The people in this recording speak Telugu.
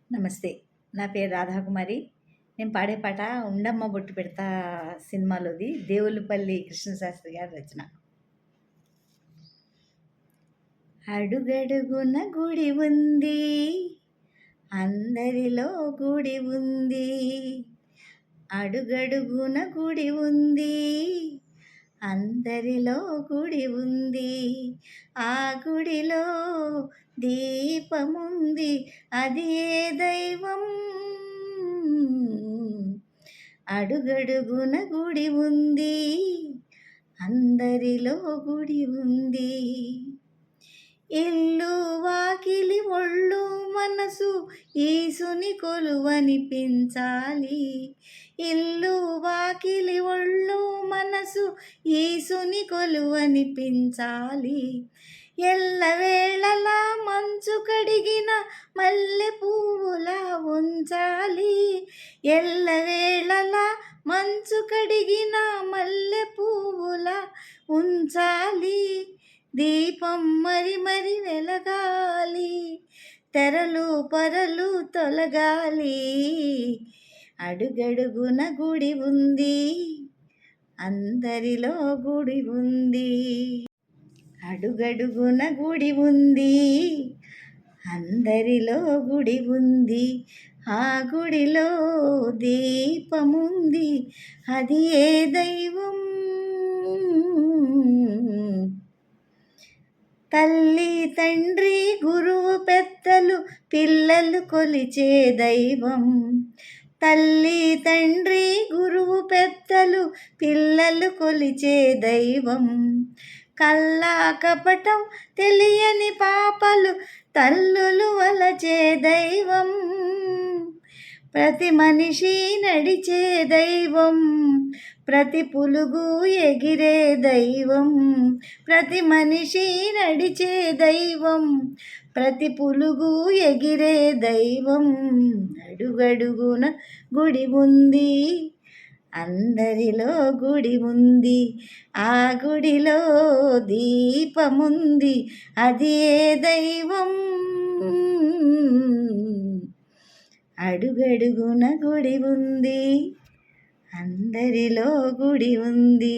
నమస్తే. నా పేరు రాధాకుమారి. నేను పాడే పాట 'ఉండమ్మ బొట్టు పెడతా' సినిమాలోది. దేవులపల్లి కృష్ణశాస్త్రి గారి రచన. అడుగడుగున గుడి ఉంది, అందరిలో గుడి ఉంది. అడుగడుగున గుడి ఉంది, అందరిలో గుడి ఉంది. ఆ గుడిలో దీపముంది, అది ఏ దైవం. అడుగడుగున గుడి ఉంది, అందరిలో గుడి ఉంది. ఇల్లు వాకిలి ఒళ్ళు మనసు ఈసుని కొలువనిపించాలి. ఇల్లు వాకిలి ఒళ్ళు మనసు ఈసుని కొలువనిపించాలి. ఎల్లవేళలా మంచు కడిగిన మల్లె పువ్వులా ఉంచాలి. ఎల్లవేళలా మంచు కడిగిన మల్లె పువ్వులా ఉంచాలి. దీపం మరి మరి వెలగాలి, తెరలు పరలు తొలగాలి. అడుగడుగున గుడి ఉంది, అందరిలో గుడి ఉంది. అడుగడుగున గుడి ఉంది, అందరిలో గుడి ఉంది. ఆ గుడిలో దీపముంది, అది ఏ దైవం. తల్లి తండ్రి గురువు పెద్దలు పిల్లలు కొలిచే దైవం. తల్లి తండ్రి గురువు పెద్దలు పిల్లలు కొలిచే దైవం. కల్లా కపటం తెలియని పాపలు తల్లులు వలచే దైవం. ప్రతి మనిషి నడిచే దైవం, ప్రతి పులుగు ఎగిరే దైవం. ప్రతి మనిషి నడిచే దైవం, ప్రతి పులుగు ఎగిరే దైవం. అడుగడుగున గుడి ఉంది, అందరిలో గుడి ఉంది. ఆ గుడిలో దీపముంది, అది ఏ దైవం. అడుగడుగున గుడి ఉంది, అందరిలో గుడి ఉంది.